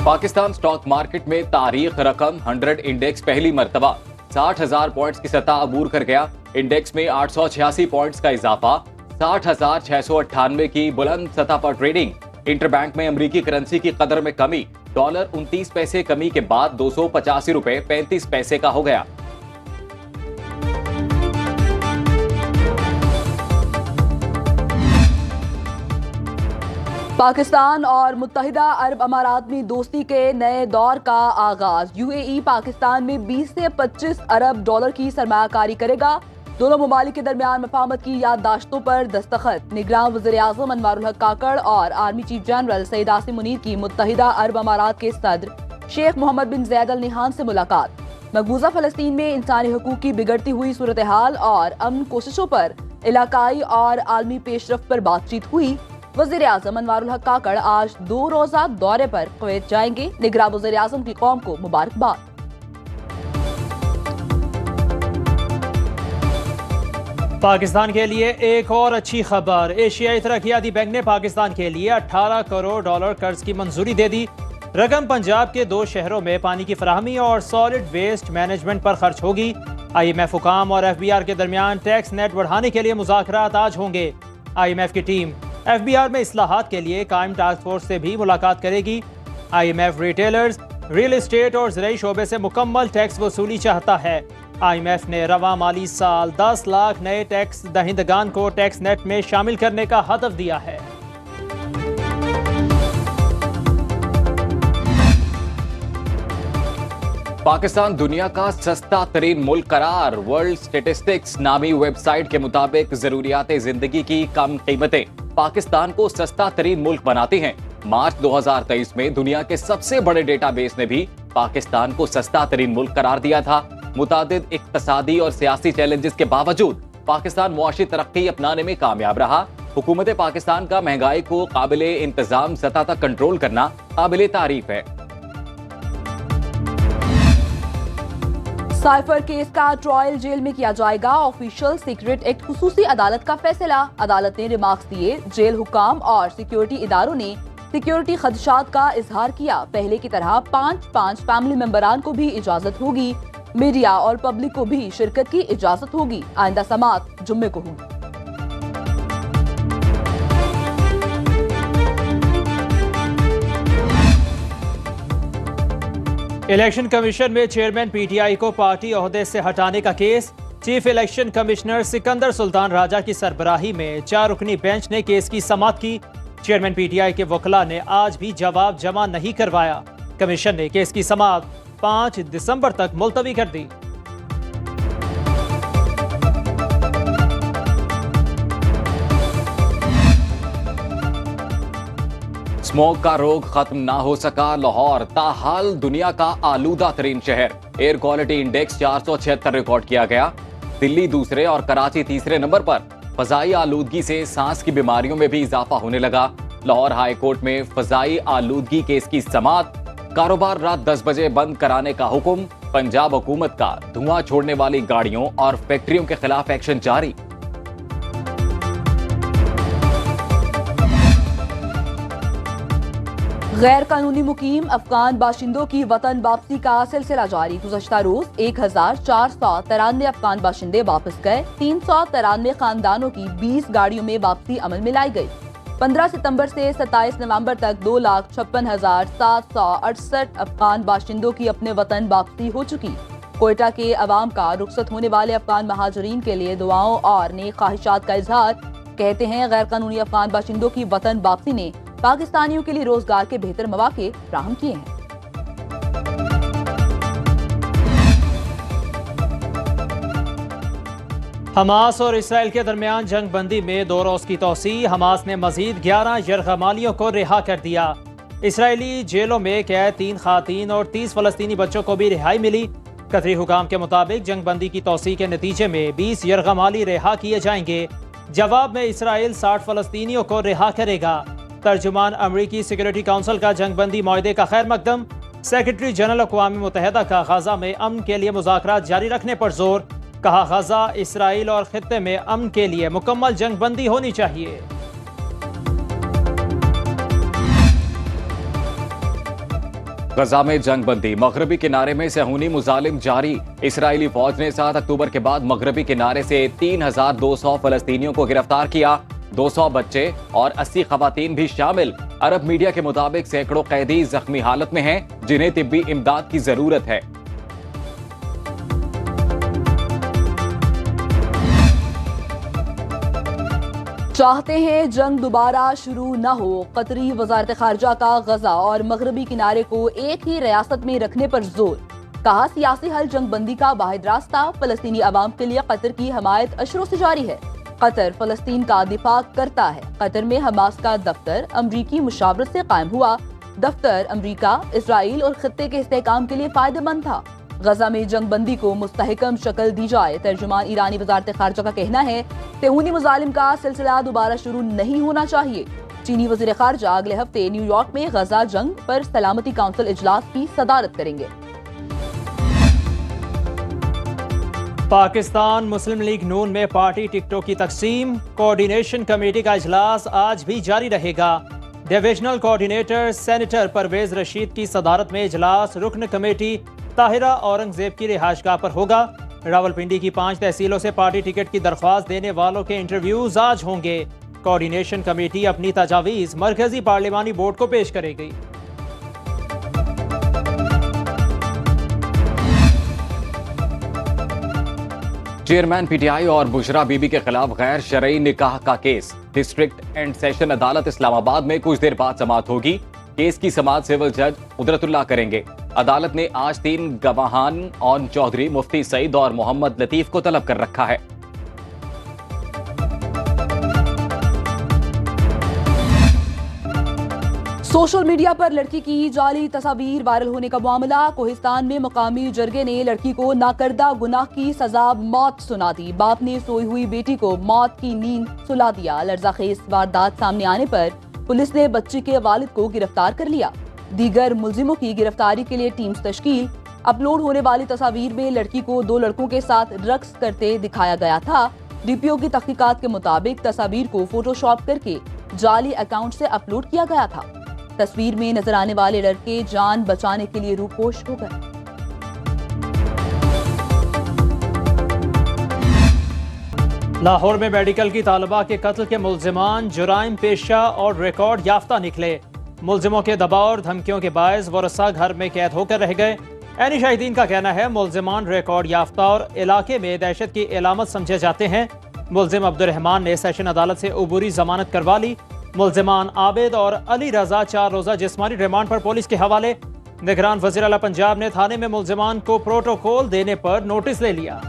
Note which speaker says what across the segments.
Speaker 1: Pakistan stock market में तारीख रकम 100 इंडेक्स पहली मर्तबा 60,000 पॉइंट्स की सतह अबूर कर गया। इंडेक्स में 886 पॉइंट्स का इजाफा, 60,698 की बुलंद सतह पर ट्रेडिंग। इंटरबैंक में अमेरिकी करेंसी की कदर में कमी, डॉलर 29 पैसे कमी के बाद 285 रुपए 35 पैसे का हो गया।
Speaker 2: पाकिस्तान और मुत्तहिदा अरब अमारात में दोस्ती के नए दौर का आगाज। यूएई पाकिस्तान में 20 से 25 अरब डॉलर की सरमायाकारी करेगा। दोनों ममालिक के दरमियान मफाहमत की याददाश्तों पर दस्तखत। निगरान वज़ीर-ए-आज़म अनवारुल हक काकड़ और army chief general Saeed Asim Munir की मुत्तहिदा अरब अमारात के सदर शेख मोहम्मद बिन ज़ैद अल नहान से मुलाकात। मकबूजा फ़लस्तीन में इंसानी हुकूक की बिगड़ती हुई सूरत हाल और अमन कोशिशों पर इलाकाई और आलमी पेशरफ्त पर बातचीत हुई। वज़ीर-ए-आज़म अनवारुल हक काकड़ आज 2 रोज़ा दौरे पर कुवैत जाएंगे। निगरान वज़ीर-ए-आज़म की कौम को मुबारकबाद।
Speaker 3: पाकिस्तान के लिए एक और अच्छी खबर। एशियाई तरक्याती बैंक ने पाकिस्तान के लिए 18 करोड़ डॉलर कर्ज की मंजूरी दे दी। रकम पंजाब के 2 शहरों में पानी की फराहमी और सॉलिड वेस्ट मैनेजमेंट पर खर्च होगी। IMF हुकाम और FBR के दरमियान टैक्स नेट बढ़ाने के लिए मुज़ाकरात आज होंगे। IMF की टीम FBR में इस्लाहात के लिए कायम टास्क फोर्स से भी मुलाकात करेगी। IMF रिटेलर्स, रियल एस्टेट और ज़राई शोबे से मुकम्मल टैक्स वसूली चाहता है। IMF ने रवा माली साल 10 लाख नए टैक्स दहिंदगान को टैक्स नेट में शामिल करने का हदफ दिया है।
Speaker 1: पाकिस्तान दुनिया का सस्ता तरीन मुल्क करार। वर्ल्ड स्टेटिस्टिक्स नामी वेबसाइट के मुताबिक जरूरियात जिंदगी की कम कीमतें पाकिस्तान को सस्ता तरीन मुल्क बनाती हैं। मार्च 2023 में दुनिया के सबसे बड़े डेटाबेस ने भी पाकिस्तान को सस्ता तरीन मुल्क करार दिया था। मुतादिद इक्तसादी और सियासी चैलेंजेस के बावजूद पाकिस्तान मुआशी तरक्की अपनाने में कामयाब रहा। हुकूमत पाकिस्तान का महंगाई को काबिले इंतजाम सतह तक कंट्रोल करना काबिले तारीफ है।
Speaker 2: साइफर केस का ट्रायल जेल में किया जाएगा। ऑफिशियल सीक्रेट एक्ट खुसूसी अदालत का फैसला। अदालत ने रिमार्क्स दिए। जेल हुकाम और सिक्योरिटी इदारों ने सिक्योरिटी खदशात का इजहार किया। पहले की तरह 5 फैमिली मेंबरान को भी इजाजत होगी। मीडिया और पब्लिक को भी शिरकत की इजाजत होगी। आइंदा समाअत जुम्मे को होगी।
Speaker 3: इलेक्शन कमीशन में चेयरमैन PTI को पार्टी ओहदे से हटाने का case. Chief election commissioner Sikandar Sultan Raja की सरबराही में 4 रुकनी बेंच ने केस की समाअत की। चेयरमैन PTI के वकला ने आज भी जवाब जमा नहीं करवाया। कमीशन ने केस की समाअत 5 दिसंबर तक मुलतवी कर दी।
Speaker 1: स्मोक का रोग खत्म ना हो सका लाहौर, ताहाल दुनिया का आलूदा तरीन शहर। एयर क्वालिटी इंडेक्स 476 रिकॉर्ड किया गया। दिल्ली दूसरे और कराची तीसरे नंबर पर। फजाई आलूदगी से सांस की बीमारियों में भी इजाफा होने लगा। लाहौर हाई कोर्ट में फजाई आलूदगी केस की समाअत। कारोबार रात 10 बजे बंद कराने का हुक्म। पंजाब हुकूमत का धुआं छोड़ने वाली गाड़ियों और फैक्ट्रियों के खिलाफ एक्शन जारी।
Speaker 2: गैर कानूनी मुकीम अफगान बाशिंदों की वतन वापसी का सिलसिला जारी। गुज़श्ता रोज 1493 अफगान बाशिंदे वापस गए। 393 खानदानों की 20 गाड़ियों में वापसी अमल में लाई गई। 15 सितंबर से 27 नवंबर तक 2,56,768 अफगान बाशिंदों की अपने वतन वापसी हो चुकी। कोयटा के अवाम का रुखसत होने वाले अफगान महाजरीन के लिए दुआओं और नेक ख्वाहिशात का इजहार। कहते हैं गैर कानूनी अफगान बाशिंदों की वतन वापसी ने पाकिस्तानियों के लिए रोजगार के बेहतर मौके फ्राहम किए हैं।
Speaker 3: हमास और इसराइल के दरमियान जंग बंदी में 2 रोज की तोसी। हमास ने मजीद 11 यरगमालियों को रिहा कर दिया। इसराइली जेलों में कैद 3 खातीन और 30 फलस्तीनी बच्चों को भी रिहाई मिली। कतरी हुकाम के मुताबिक जंग बंदी की तोसी के नतीजे में 20 यरगमाली रिहा किए जाएंगे। जवाब में इसराइल 60 फलस्तीनियों को रिहा करेगा। तर्जुमान अमरीकी सिक्योरिटी काउंसिल का जंग बंदी मुआहदे का खैर मकदम। सेक्रेटरी जनरल अक़वाम मुत्तहिदा का गजा में अमन के लिए मुज़ाकरात जारी रखने पर जोर। कहा गजा, इसराइल और खित्ते में अमन के लिए मुकम्मल जंग बंदी होनी चाहिए।
Speaker 1: गजा में जंग बंदी, मगरबी किनारे में सहूनी मुजालिम जारी। इसराइली फौज ने 7 अक्टूबर के बाद मगरबी किनारे से 3,200 फलस्तीनियों को गिरफ्तार किया। 200 बच्चे और 80 खवातीन भी शामिल। अरब मीडिया के मुताबिक सैकड़ों कैदी जख्मी हालत में हैं, जिन्हें तिब्बी इमदाद की जरूरत है।
Speaker 2: चाहते हैं जंग दोबारा शुरू न हो। कतरी वजारत खारजा का गजा और मगरबी किनारे को एक ही रियासत में रखने पर जोर। कहा सियासी हल जंग बंदी का वाहिद रास्ता। फलस्तीनी अवाम के लिए कतर की हमायत अशरों से जारी है। कतर फलस्तीन का दिफा करता है। कतर में हमास का दफ्तर अमरीकी मुशावरत से कायम हुआ। दफ्तर अमरीका, इसराइल और खित्ते के इस्तेहकाम के लिए फायदेमंद था। गजा में जंग बंदी को मुस्तहकम शक्ल दी जाए। तर्जुमान ईरानी वजारत खारजा का कहना है सहूनी मुजालिम का सिलसिला दोबारा शुरू नहीं होना चाहिए। चीनी वजीर खारजा अगले हफ्ते न्यूयॉर्क में गजा जंग पर सलामती काउंसिल इजलास की सदारत करेंगे।
Speaker 3: पाकिस्तान मुस्लिम लीग नून में पार्टी टिकटों की तकसीम। कोऑर्डिनेशन कमेटी का इजलास आज भी जारी रहेगा। Divisional coordinator senator Parvez Rashid की सदारत में इजलास रुकन कमेटी ताहिरा औरंगजेब की रिहायशगाह पर होगा। रावलपिंडी की 5 तहसीलों से पार्टी टिकट की दरख्वास्त देने वालों के इंटरव्यूज आज होंगे। कोऑर्डिनेशन कमेटी अपनी तजावीज मरकजी पार्लिमानी बोर्ड को पेश करेगी।
Speaker 1: चेयरमैन पीटीआई और बुशरा बीबी के खिलाफ गैर शरई निकाह का केस। डिस्ट्रिक्ट एंड सेशन अदालत इस्लामाबाद में कुछ देर बाद समाअत होगी। केस की समाअत सिविल जज कुदरतुल्लाह करेंगे। अदालत ने आज 3 गवाहान ऑन चौधरी, मुफ्ती सईद और मोहम्मद लतीफ को तलब कर रखा है।
Speaker 2: सोशल मीडिया पर लड़की की जाली तस्वीर वायरल होने का मामला। कोहिस्तान में मकामी जरगे ने लड़की को नाकर्दा गुनाह की सजा मौत सुना दी। बाप ने सोई हुई बेटी को मौत की नींद सुला दिया। लर्जाखेज वारदात सामने आने पर पुलिस ने बच्ची के वालिद को गिरफ्तार कर लिया। दीगर मुलजिमों की गिरफ्तारी के लिए टीम्स तश्कील। अपलोड होने वाली तस्वीर में लड़की को 2 लड़कों के साथ रक्स करते दिखाया गया था। डीपीओ की तहकीकात के मुताबिक तस्वीर को फोटोशॉप करके जाली अकाउंट से अपलोड किया गया था। तस्वीर में नजर आने वाले लड़के जान बचाने के लिए रूपोश हो गए।
Speaker 3: लाहौर में मेडिकल की तालिबा के कत्ल के मुल्जिमान जुराइम पेशा और रिकॉर्ड याफ्ता निकले। मुल्जिमों के दबाव और धमकियों के बायस वरसा घर में कैद होकर रह गए। ऐनी शाहिदीन का कहना है मुल्जिमान रिकॉर्ड याफ्ता और इलाके में दहशत की इलामत समझे जाते हैं। मुल्जिम अब्दुर्रहमान ने सेशन अदालत से अबूरी जमानत करवा ली। मुल्जिमान आबिद और अली रजा 4 रोजा जिस्मानी रिमांड पर पुलिस के हवाले। निगरान वज़ीर आला पंजाब ने थाने में मुल्जिमान को प्रोटोकॉल देने पर नोटिस ले लिया।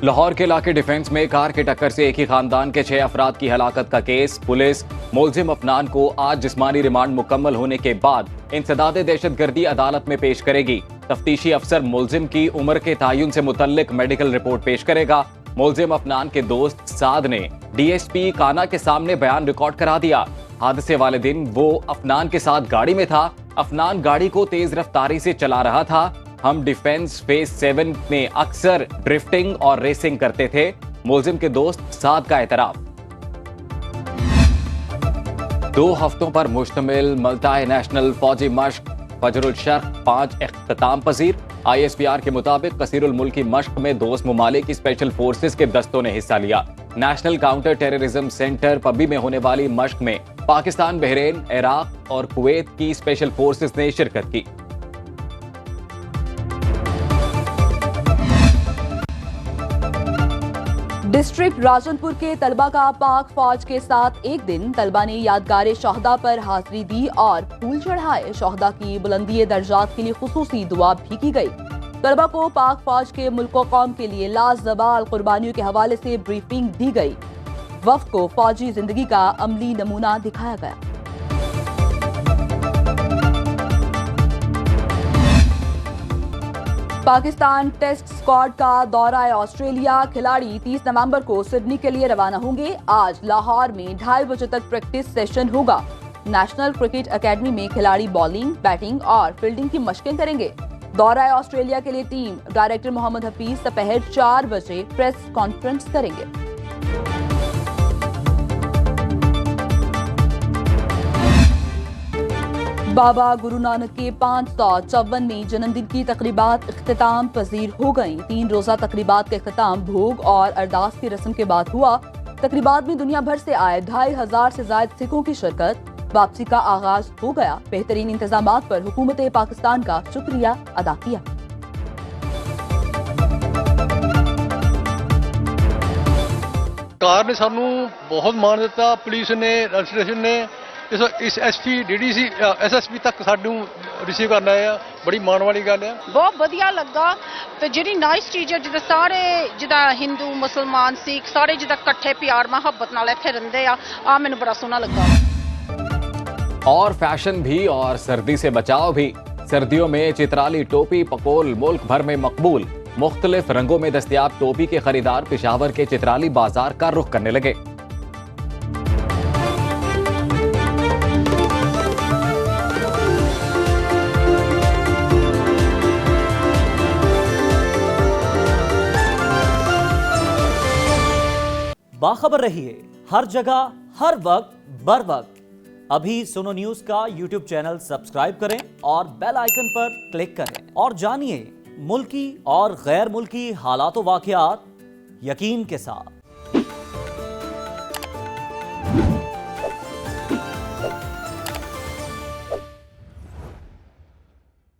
Speaker 1: लाहौर के इलाके डिफेंस में कार की टक्कर से एक ही खानदान के 6 अफराद की हलाकत का केस। पुलिस मुल्जिम अफनान को आज जिस्मानी रिमांड मुकम्मल होने के बाद इंसदाद दहशतगर्दी अदालत में पेश करेगी। तफ्तीशी अफसर मुल्जिम की उम्र के तयन से मुतल्लिक मेडिकल रिपोर्ट पेश करेगा। मुल्जिम अफनान के दोस्त साद ने डीएसपी काना के सामने बयान रिकॉर्ड करा दिया। हादसे वाले दिन वो अफनान के साथ गाड़ी में था। अफनान गाड़ी को तेज रफ्तारी से चला रहा था। हम डिफेंस फेज 7 में अक्सर ड्रिफ्टिंग और रेसिंग करते थे। मुल्जिम के दोस्त साद का एतराफ। 2 हफ्तों पर मुश्तमिल मल्टाई नेशनल फौजी मश्क फजरुल शर्क 5 इख्तिताम पजीर। ISPR के मुताबिक कसीरुल मुल्की मश्क में दोस्त मुमालिक की स्पेशल फोर्सेस के दस्तों ने हिस्सा लिया। नेशनल काउंटर टेररिज्म सेंटर पब्बी में होने वाली मश्क में पाकिस्तान, बहरीन, इराक और कुवैत की स्पेशल फोर्सेस ने शिरकत की।
Speaker 2: डिस्ट्रिक्ट राजनपुर के तलबा का पाक फौज के साथ एक दिन। तलबा ने यादगार शहदा पर हाजिरी दी और फूल चढ़ाए। शहदा की बुलंदी दर्जात के लिए खुसूसी दुआ भी की गई। तलबा को पाक फौज के मुल्क और कौम के लिए लाजवाल कुर्बानियों के हवाले से ब्रीफिंग दी गई। वफ्द को फौजी जिंदगी का अमली नमूना दिखाया गया। पाकिस्तान टेस्ट स्क्वाड का दौरा ऑस्ट्रेलिया। खिलाड़ी 30 नवंबर को सिडनी के लिए रवाना होंगे। आज लाहौर में 2:30 बजे तक प्रैक्टिस सेशन होगा। नेशनल क्रिकेट एकेडमी में खिलाड़ी बॉलिंग, बैटिंग और फील्डिंग की मशकें करेंगे। दौरा ऑस्ट्रेलिया के लिए टीम डायरेक्टर मोहम्मद हफीज दोपहर 4 बजे प्रेस कॉन्फ्रेंस करेंगे। बाबा गुरु नानक के 554वें जन्मदिन की तकरीबात इख्तिताम पजीर हो गईं। 3 रोजा तकरीबात का इख्तिताम भोग और अरदास की रस्म के बाद हुआ। तकरीबात में दुनिया भर से आए 2500 से ज्यादा सिखों की शिरकत। वापसी का आगाज हो गया। बेहतरीन इंतजामात पर हुकूमत पाकिस्तान का शुक्रिया अदा किया।
Speaker 4: कार ने सानू बहुत मान दिता, पुलिस ने, रजिस्ट्रेशन ने, इस एसपी डीडीसी एसएसपी तक सानू रिसीव करना है। बड़ी मान वाली गल है।
Speaker 5: बहुत वधिया लगा ते जिहड़ी नाइस चीज़ है जिद्दां सारे जिद्दां हिंदू मुसलमान सिख सारे जिद्दां कट्ठे प्यार मुहब्बत नाल इत्थे रहिंदे आ मैनूं बड़ा सोहना लगा।
Speaker 1: और फैशन भी और सर्दी से बचाव भी। सर्दियों में चित्राली टोपी पकोल मुल्क भर में मकबूल। मुख्तलिफ रंगों में दस्तयाब टोपी के खरीदार पेशावर के चित्राली बाजार का रुख करने लगे।
Speaker 6: बाखबर रहिए हर जगह हर वक्त बर वक्त। अभी सुनो न्यूज का यूट्यूब चैनल सब्सक्राइब करें और बेल आइकन पर क्लिक करें और जानिए मुल्की और गैर मुल्की हालात व वाक़यात यकीन के साथ।